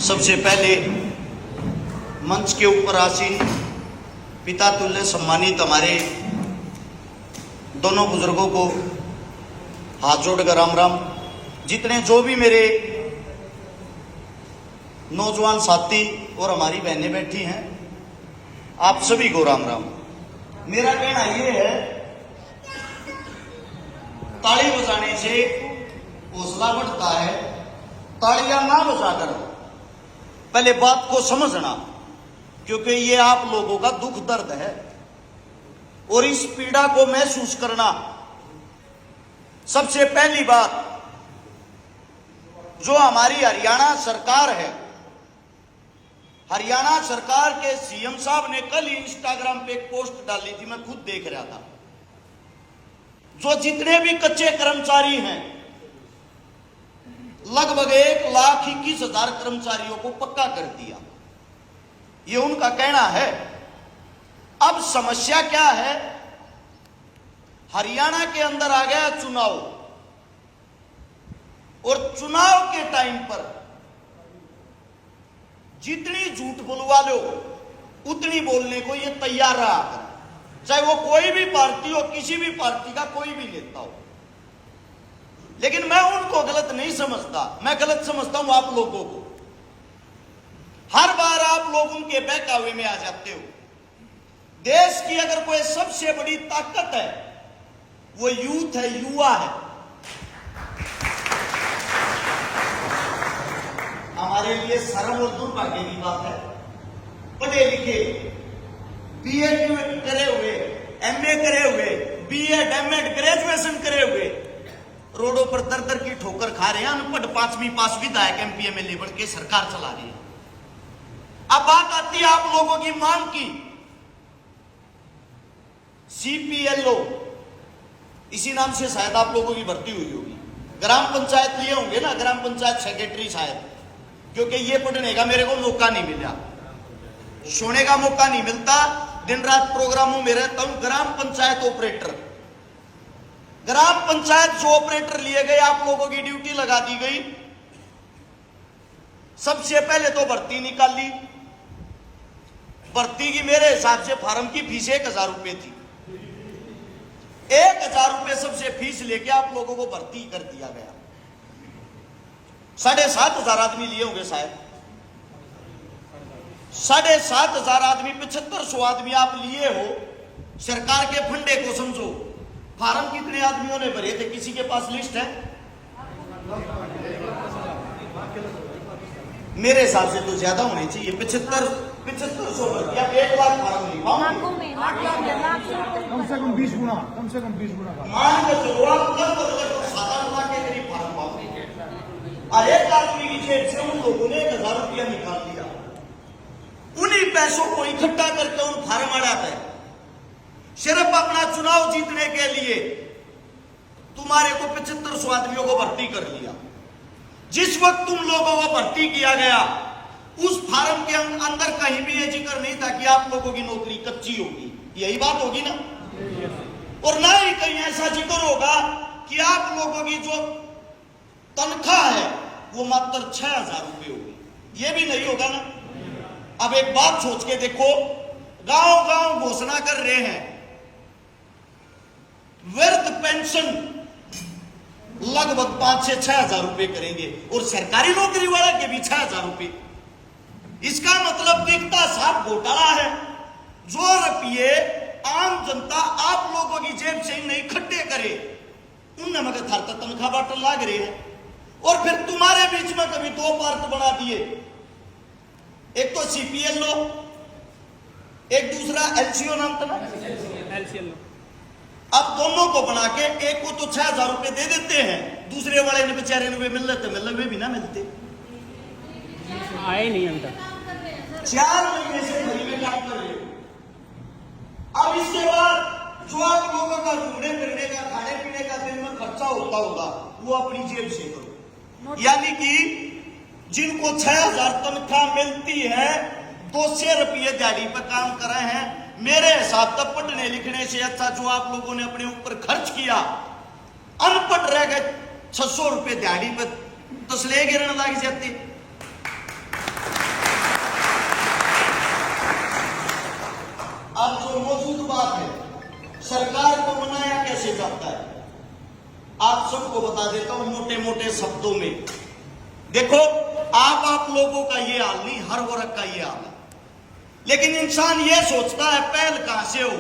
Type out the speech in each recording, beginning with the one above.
सबसे पहले मंच के ऊपर आसीन पिता तुल्य सम्मानित हमारे दोनों बुजुर्गों को हाथ जोड़कर राम राम। जितने जो भी मेरे नौजवान साथी और हमारी बहनें बैठी हैं, आप सभी को राम राम। मेरा कहना यह है, ताली बजाने से हौसला बढ़ता है, तालियां ना बजाकर पहले बात को समझना, क्योंकि ये आप लोगों का दुख दर्द है और इस पीड़ा को महसूस करना। सबसे पहली बात, जो हमारी हरियाणा सरकार है, हरियाणा सरकार के सीएम साहब ने कल ही इंस्टाग्राम पे एक पोस्ट डाली थी, मैं खुद देख रहा था। जो जितने भी कच्चे कर्मचारी हैं, लगभग 1,21,000 कर्मचारियों को पक्का कर दिया, ये उनका कहना है। अब समस्या क्या है, हरियाणा के अंदर आ गया चुनाव, और चुनाव के टाइम पर जितनी झूठ बुलवा लो उतनी बोलने को ये तैयार रहा, चाहे वो कोई भी पार्टी हो, किसी भी पार्टी का कोई भी नेता हो। लेकिन मैं उनको गलत नहीं समझता, मैं गलत समझता हूं आप लोगों को। हर बार आप लोग उनके बहकावे में आ जाते हो। देश की अगर कोई सबसे बड़ी ताकत है, वो यूथ है, युवा है। हमारे लिए शर्म और दुर्भाग्य की बात है, पढ़े लिखे, बीएड करे हुए, एमए करे हुए, बीएड एमएड ग्रेजुएशन करे हुए, रोडों पर दर दर की ठोकर खा रहे हैं, अनपढ़ 5वीं पास विधायक एमपी एमएलए बन के सरकार चला रही है। अब बात आती है आप लोगों की मांग की, सीपीएलओ, इसी नाम से शायद आप लोगों की भर्ती हुई होगी। ग्राम पंचायत लिए होंगे ना, ग्राम पंचायत सेक्रेटरी शायद, क्योंकि ये पढ़ने का मेरे को मौका नहीं मिला, सोने का मौका नहीं मिलता, दिन रात प्रोग्रामों में रहता हूं। ग्राम पंचायत ऑपरेटर, ग्राम पंचायत जो ऑपरेटर लिए गए, आप लोगों की ड्यूटी लगा दी गई। सबसे पहले तो भर्ती निकाली। भर्ती की मेरे हिसाब से फार्म की फीस 1,000 रुपए थी। 1,000 रुपए सबसे फीस लेके आप लोगों को भर्ती कर दिया गया। 7,500 आदमी लिए होंगे शायद, 7,500 आदमी, 7,500 आदमी आप लिए हो। सरकार के फंडे को समझो। फार्म कितने आदमियों ने भरे थे, किसी के पास लिस्ट है? मेरे हिसाब से तो ज्यादा होने चाहिए, 7500 भर दिया, 1,00,000 फार्म नहीं। कम से कम 20 गुना, कम से कम 20 गुना मान के चलो आप 7-8 लाख के करीब फार्म पाओगे, और एक आदमी की जेब से उन लोगों ने 1,000 रुपया निकाल दिया। उन्हीं पैसों को इकट्ठा करके उन फार्म अड़ाते हैं, सिर्फ अपना चुनाव जीतने के लिए तुम्हारे को 7500 आदमियों को भर्ती कर लिया। जिस वक्त तुम लोगों को भर्ती किया गया, उस फार्म के अंदर कहीं भी ये जिक्र नहीं था कि आप लोगों की नौकरी कच्ची होगी। यही बात होगी ना? और ना ही कहीं ऐसा जिक्र होगा कि आप लोगों की जो तनख्वाह है वो मात्र 6,000 रुपए होगी। ये भी नहीं होगा ना? अब एक बात सोच के देखो, गांव गांव घोषणा कर रहे हैं, वृद्ध पेंशन लगभग 5 से 6,000 रुपए करेंगे, और सरकारी नौकरी वाला के भी 6,000 रुपए। इसका मतलब दिखता साफ घोटाला है। जो रुपये आम जनता आप लोगों की जेब से ही नहीं इकट्ठे करे, उनने मगर थारता तनख्वाह बांटने लाग रहे हैं। और फिर तुम्हारे बीच में कभी 2 पार्ट बना दिए, एक तो सीपीएलओ, एक दूसरा एलसीओ नाम था ना, एलसीएलओ। अब दोनों को बना के एक को तो 6,000 रुपए दे देते हैं, दूसरे वाले ने बेचारे ने मिल रहे थे, मिल भी ना मिलते, आए नहीं अंदर। 4 महीने से घरी में काम कर रहे हो। अब इसके बाद जो आप लोगों का घूमने फिरने का, खाने पीने का दिन में खर्चा होता होगा, वो अपनी जेब से करो। यानी कि जिनको 6,000 तनख्वाह मिलती है, 200 रुपये दिहाड़ी पर काम कर रहे हैं। मेरे हिसाब तक पढ़ने लिखने से अच्छा जो आप लोगों ने अपने ऊपर खर्च किया, अनपढ़ रह गए, 600 रुपये दिहाड़ी पर तसले गिरने लग जाती। अब जो मौजूद बात है, सरकार को मनाया कैसे जाता है, आप सबको बता देता हूं मोटे मोटे शब्दों में। देखो, आप लोगों का ये हाल नहीं, हर वर्ग का ये हाल है। लेकिन इंसान ये सोचता है पहल कहां से हो,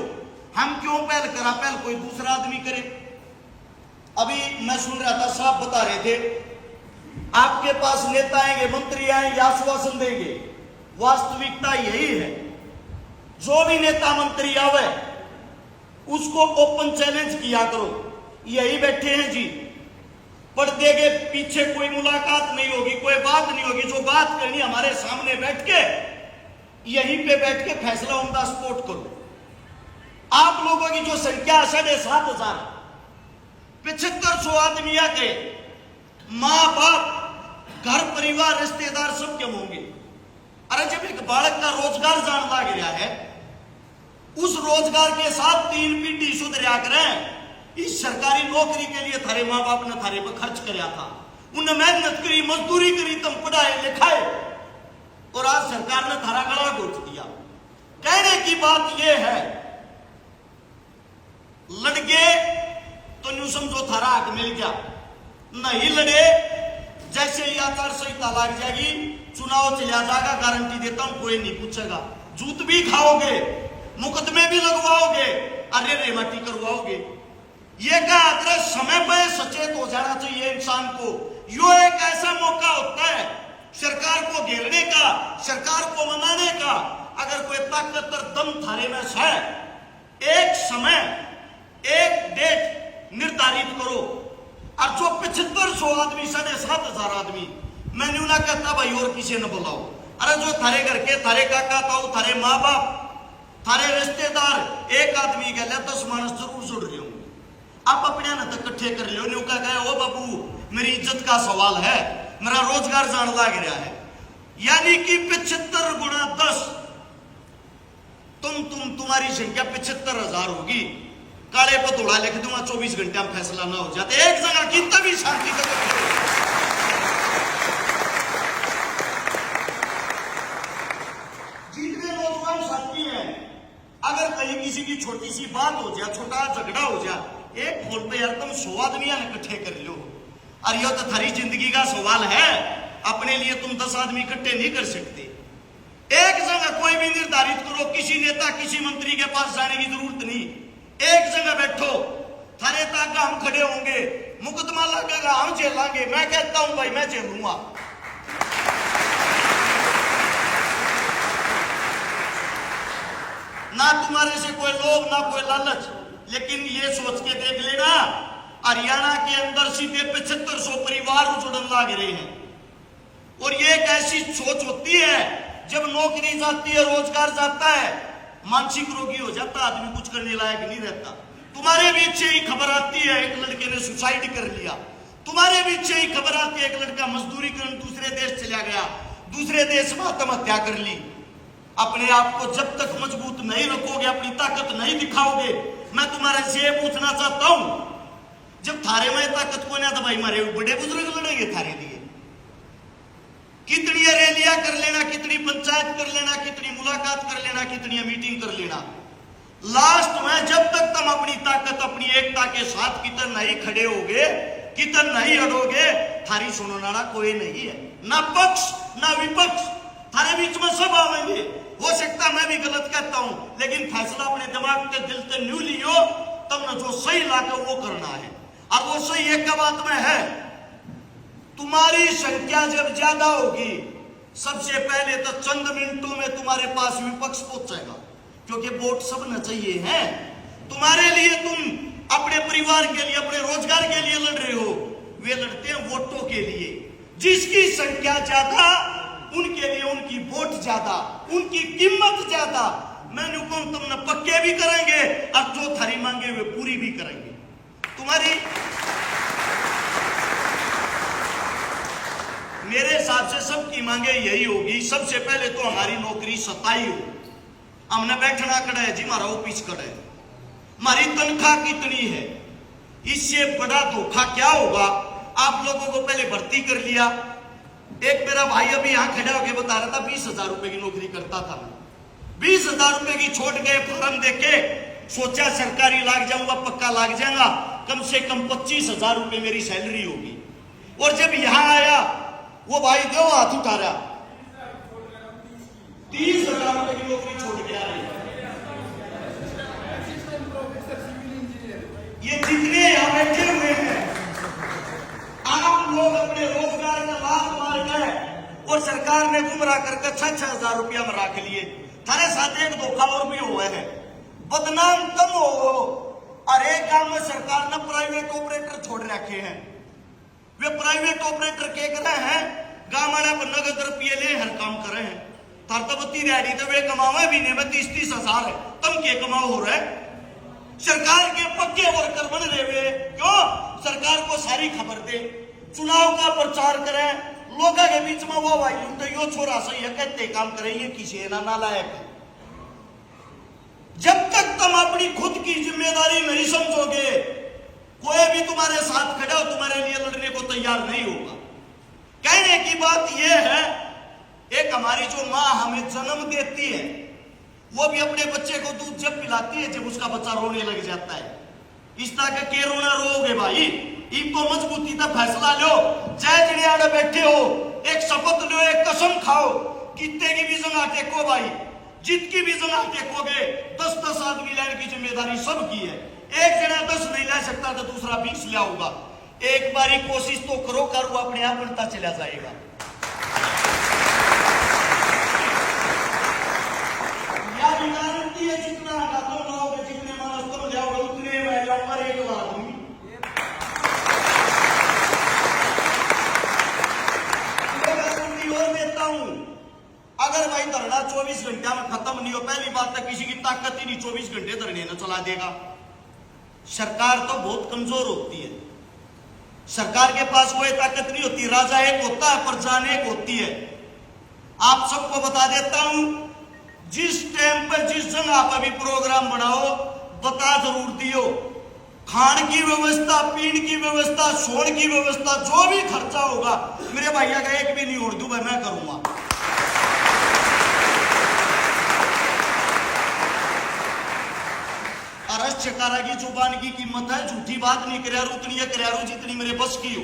हम क्यों पहल करा, पहल कोई दूसरा आदमी करे। अभी मैं सुन रहा था, साहब बता रहे थे आपके पास नेता आएंगे, मंत्री आएंगे, आश्वासन देंगे। वास्तविकता यही है, जो भी नेता मंत्री आवे उसको ओपन चैलेंज किया करो, यही बैठे हैं जी, पर्दे के पीछे कोई मुलाकात नहीं होगी, कोई बात नहीं होगी। जो बात करनी हमारे सामने बैठ के, यहीं पे बैठ के फैसला ऑन द स्पॉट करो। आप लोगों की जो संख्या 7,500 7500 आदमी के माँ बाप, घर परिवार, रिश्तेदार सब क्यों होंगे। अरे जब एक बालक का रोजगार जान लग रहा है, उस रोजगार के साथ 3 पीढ़ी सुधरिया करें। इस सरकारी नौकरी के लिए थारे माँ बाप ने थारे पर खर्च कराया था, उन्हें मेहनत करी, मजदूरी करी, तुम पढ़ाए लिखाए, और आज सरकार ने थारा गला घोट दिया। कहने की बात यह है, लड़के तो न्यू समझो थारा हक मिल गया, नहीं लड़े जैसे ही आचार संहिता लग जाएगी, चुनाव चला जाएगा, गारंटी देता हूं कोई नहीं पूछेगा। जूत भी खाओगे, मुकदमे भी लगवाओगे, अरे रेमाटी करवाओगे। ये क्या समय पर सचेत हो जाना चाहिए इंसान को। यो एक ऐसा मौका होता है सरकार को घेरने का, सरकार को मनाने का। अगर कोई ताकत और दम थारे में है, एक समय, एक डेट निर्धारित करो। और जो 7500 आदमी, 7,500 आदमी, मैं न्यू ना कहता भाई और किसी ने बुलाओ। अरे जो थारे घर के, थारे काका ताऊ, थारे माँ बाप, थारे रिश्तेदार, एक आदमी के लिए 10 मानस जरूर जुड़ रहे होंगे। आप अपने ना तक इकट्ठे कर लो, न्यू कह गए ओ बाबू मेरी इज्जत का सवाल है, मेरा रोजगार जान लग रहा है। यानी कि 75 गुणा 10, तुम्हारी संख्या 75,000 होगी। काले पर थोड़ा लिख दूंगा, 24 घंटे में फैसला ना हो जाते, एक जगह की तभी शांति तक। जितने नौजवान साथी हैं, अगर कहीं किसी की छोटी सी बात हो जाए, छोटा झगड़ा हो जाए, एक फोन पे यार तुम 100 आदमी इकट्ठे कर लो। और यह तो थारी जिंदगी का सवाल है, अपने लिए तुम 10 आदमी इकट्ठे नहीं कर सकते। एक जगह कोई भी निर्धारित करो, किसी नेता, किसी मंत्री के पास जाने की जरूरत नहीं। एक जगह बैठो, थारे तक हम खड़े होंगे, मुकदमा लगेगा, हम झेलांगे। मैं कहता हूं भाई, मैं झेलूंगा। ना तुम्हारे से कोई लोभ, ना कोई लालच। लेकिन ये सोच के देख लेना, हरियाणा के अंदर सीधे 7500 परिवार उजड़न लग रहे हैं। और ये एक ऐसी सोच होती है, जब नौकरी जाती है, रोजगार जाता है, मानसिक रोगी हो जाता आदमी, कुछ करने लायक नहीं रहता। तुम्हारे बीच से ही खबर आती है एक लड़के ने सुसाइड कर लिया, तुम्हारे बीच से ही खबर आती है एक लड़का मजदूरी करने दूसरे देश चला गया, दूसरे देश में आत्महत्या कर ली। अपने आप को जब तक मजबूत नहीं रखोगे, अपनी ताकत नहीं दिखाओगे, मैं तुम्हारे से पूछना चाहता हूं, जब थारे में ताकत को ना तो भाई हमारे बड़े बुजुर्ग लड़ेंगे थारे लिए। कितनी रैलियां कर लेना, कितनी पंचायत कर लेना, कितनी मुलाकात कर लेना, कितनी मीटिंग कर लेना, लास्ट में जब तक तुम अपनी ताकत, अपनी एकता के साथ कितन नहीं खड़े होगे, कितन नहीं अड़ोगे, थारी सुनने वाला कोई नहीं है। ना पक्ष ना विपक्ष, थारे बीच में सब आवेंगे। हो सकता मैं भी गलत कहता हूं, लेकिन फैसला अपने दिमाग के दिल से न्यू लियो, तुमने जो सही लाके वो करना है। और वो सही एक बात में है, तुम्हारी संख्या जब ज्यादा होगी, सबसे पहले तो चंद मिनटों में तुम्हारे पास विपक्ष पहुंचेगा, क्योंकि वोट सब न चाहिए हैं तुम्हारे लिए। तुम अपने परिवार के लिए, अपने रोजगार के लिए लड़ रहे हो, वे लड़ते हैं वोटों के लिए। जिसकी संख्या ज्यादा, उनके लिए उनकी वोट ज्यादा, उनकी कीमत ज्यादा। मैंने कहा तुमने पक्के भी करेंगे, अब जो थारी मांगे वे पूरी भी करेंगे। तुम्हारी, मेरे हिसाब से सबकी मांगे यही होगी। सबसे पहले तो हमारी नौकरी सताई हो, हमने बैठना खड़ा है जी, हमारा ऑफिस खड़ा है, हमारी तनख्वाह कितनी है। इससे बड़ा धोखा क्या होगा। आप लोगों को पहले भर्ती कर लिया। एक मेरा भाई अभी यहां खड़ा होकर बता रहा था 20,000 रुपए की नौकरी करता था, 20,000 रुपए की छोड़ गए फॉर्म देके, सोचा सरकारी लाग जाऊंगा, पक्का लाग जाएगा, कम से कम 25,000 रुपए मेरी सैलरी होगी। और जब यहां आया वो भाई दो हाथ उठा रहा, 30,000 रुपए की नौकरी छोड़ के आ रही। ये जितने यहां बैठे हुए हैं, आप लोग अपने रोजगार का लाभ मार गए और सरकार ने गुमराह करके 6,000 रुपया में रख लिए। थारे साथ एक धोखा और भी हुआ है, बदनाम तुम हो। और एक गांव में सरकार ने प्राइवेट ऑपरेटर छोड़ रखे हैं। वे प्राइवेट ऑपरेटर के करे हैं, गांव वाले पर नगद रुपये ले हर काम करे हैं। थार तो बत्ती दिहाड़ी तो वे कमावे भी नहीं, 30-30 हजार है, तुम के कमाओ हो रहे। सरकार के पक्के वर्कर बन रहे वे, क्यों? सरकार को सारी खबर दे, चुनाव का प्रचार करें, लोगों के बीच में वो भाई तो यो छोरा सही है कहते काम करें, ये किसी ना लायक है। जब तक तुम अपनी खुद की जिम्मेदारी नहीं समझोगे, कोई भी तुम्हारे साथ खड़ा हो तुम्हारे लिए लड़ने को तैयार नहीं होगा। कहने की बात यह है, एक हमारी जो माँ हमें जन्म देती है, वो भी अपने बच्चे को दूध जब पिलाती है जब उसका बच्चा रोने लग जाता है। इस तरह के रोना रोगे भाई, इनको मजबूती का फैसला लो। जय जिड़ियाड़े बैठे हो, एक शपथ लो, एक कसम खाओ, कितने की भी जगह टेको भाई, जितकी भी जगह टेकोगे 10-10 आदमी लाने की जिम्मेदारी सबकी है। एक जना 10 नहीं ला सकता तो दूसरा 20 ले आऊंगा। एक बारी कोशिश तो करो, करो अपने आप बनता चला जाएगा। यार गारंटी है, जितना तुम लोगे, जितने मानस तुम जाओगे उतने मैं जाऊंगा। एक आदमी और देता हूं, अगर भाई धरना 24 घंटे में खत्म नहीं हो, पहली बात है किसी की ताकत ही नहीं 24 घंटे धरने न चला देगा। सरकार तो बहुत कमजोर होती है, सरकार के पास कोई ताकत नहीं होती। राजा एक होता है, प्रजा एक होती है। आप सबको बता देता हूं, जिस टाइम पर जिस जगह पर भी प्रोग्राम बनाओ, बता जरूर दियो। खान की व्यवस्था, पीने की व्यवस्था, सोने की व्यवस्था, जो भी खर्चा होगा मेरे भैया का एक भी नहीं उड़ दूं, मैं करूंगा। अरस चकारा की जुबान की कीमत है, झूठी बात नहीं करारू, उतनी है करारू जितनी मेरे बस की हो।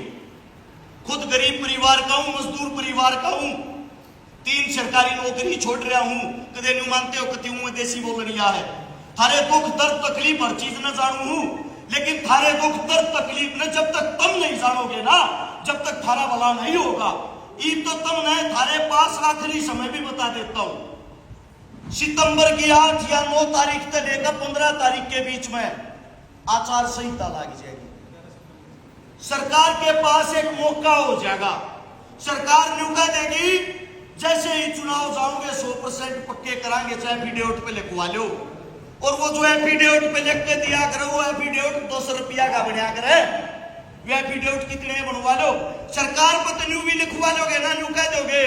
खुद गरीब परिवार का हूं, मजदूर परिवार का हूं, 3 सरकारी नौकरी छोड़ रहा हूं। कदे नहीं मानते हो कति हूं देसी बोलनिया है। थारे दुख दर्द तकलीफ हर चीज न जानू हूं, लेकिन थारे दुख दर्द तकलीफ ने जब तक तुम नहीं जानोगे ना, जब तक थारा भला नहीं होगा। ईद तो तुम नहीं, थारे पास आखिरी समय भी बता देता हूं, सितंबर की 8 या 9 तारीख से लेकर 15 तारीख के बीच में आचार संहिता लग जाएगी। सरकार के पास एक मौका हो जाएगा, सरकार न्यूका देगी, जैसे ही चुनाव जाओगे 100% पक्के कराएंगे, चाहे एफिडेविट पे लिखवा लो। और वो जो एफिडेविट पे लिख के दिया करो, वो एफिडेविट 200 रुपया का बना करे, वो एफिडेविट कितने बनवा लो। सरकार को तो न्यू भी लिखवा लोगे ना, न्यू कह दोगे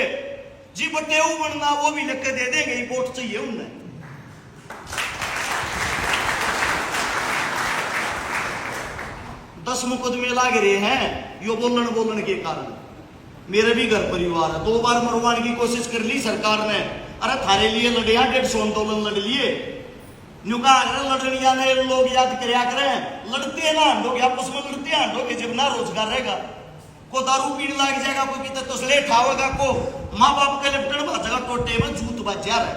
जी बटेऊ बनना, वो भी लिख के दे देंगे, वोट चाहिए उन्हें। दस मुकदमे लाग रहे हैं यो बोलन के कारण। मेरे भी घर परिवार है, 2 बार मरवाने की कोशिश कर ली सरकार ने। अरे थारे लिए लड़े, 150 आंदोलन लड़ लिए। नुका लड़निया ने लोग याद करया करें, लड़ते ना लोग आपस में लड़ते हैं लोग, जब ना रोजगार रहेगा, को दारू पीने लग जाएगा, कोई कितने तसले ठावेगा, को माँ बाप के लिपटन भाजेगा, टोटे में जूत बच जा रहा है।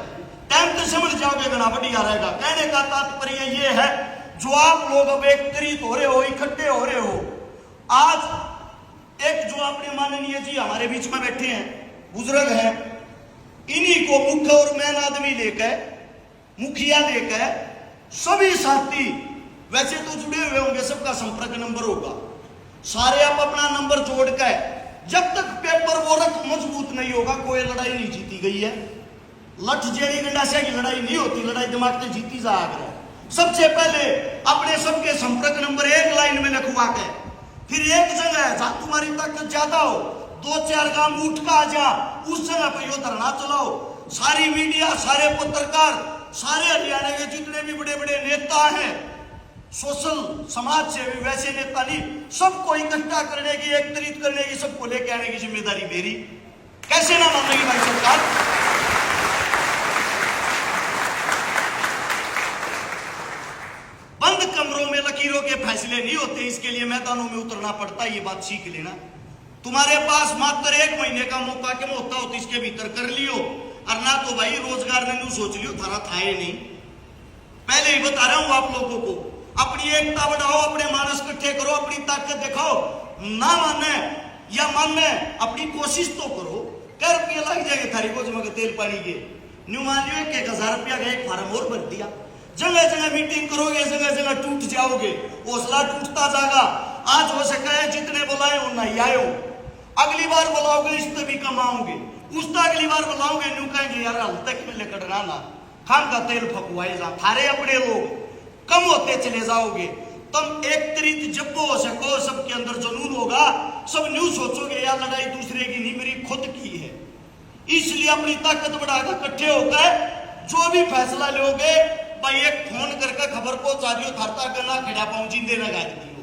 टाइम तो समझ जाओगे घना बढ़िया रहेगा। कहने का तात्पर्य ये है, जो आप लोग अब एकत्रित हो रहे हो, इकट्ठे हो रहे हो, आज एक जो अपने माननीय जी हमारे बीच में बैठे हैं, बुजुर्ग हैं, इन्हीं को मुख्य और मैन आदमी लेकर, मुखिया लेकर सभी साथी वैसे तो जुड़े हुए होंगे, सबका संपर्क नंबर होगा, सारे आप अपना नंबर जोड़कर, जब तक पेपर वोरक मजबूत नहीं होगा कोई लड़ाई नहीं जीती गई है। लठ जेड़ी गंडासिया की लड़ाई नहीं होती, लड़ाई दिमाग से जीती जा रहा है। सबसे पहले अपने सबके संपर्क नंबर एक लाइन में लिखवा के, फिर एक जगह जहां तुम्हारी ताकत ज्यादा हो, 2-4 गांव उठ का आ जा, उस जगह पर यो धरना चलाओ। सारी मीडिया, सारे पत्रकार, सारे हरियाणा के जितने भी बड़े बड़े नेता हैं, सोशल समाज से भी वैसे नेता नहीं, सबको इकट्ठा करने की, एकत्रित करने की, सबको लेके आने की जिम्मेदारी मेरी। कैसे ना मानेगी भाई सरकार। लकीरों के फैसले नहीं होते, इसके लिए मैदानों में उतरना पड़ता है, ये बात सीख लेना। तुम्हारे पास मात्र 1 महीने का मौका के होता हो तो इसके भीतर कर लियो, और ना तो भाई रोजगार ने सोच लियो थारा था ही नहीं। पहले ही बता रहा हूं आप लोगों को, अपनी एकता बढ़ाओ, अपने मानस इकट्ठे करो, अपनी ताकत दिखाओ। ना माने या माने अपनी कोशिश तो करो। क्या रुपये लग जाएंगे थारी को जमा तेल पानी के, न्यू मान लियो 1000 रुपया का एक फार्म और भर दिया। जगह जगह मीटिंग करोगे, जगह जगह टूट जाओगे, हौसला टूटता जाएगा। आज हो सका है जितने बुलाए हो नहीं आए हो, अगली बार बुलाओगे इससे भी कम आओगे, उसका अगली बार बुलाओगे न्यू कहेंगे यार हल तक मिले कटना ना खान का तेल फकवाए जा, थारे अपने लोग कम होते चले जाओगे। तुम एक तरीत जब हो सको, सबके अंदर जुनून होगा, सब न्यू सोचोगे यार लड़ाई दूसरे की नहीं मेरी खुद की है। इसलिए अपनी ताकत बढ़ाकर इकट्ठे होकर जो भी फैसला लोगे भाई एक फोन करके खबर पहुंचा दियो, थारता करना खड़ा पाऊं जिंदे लगा दी।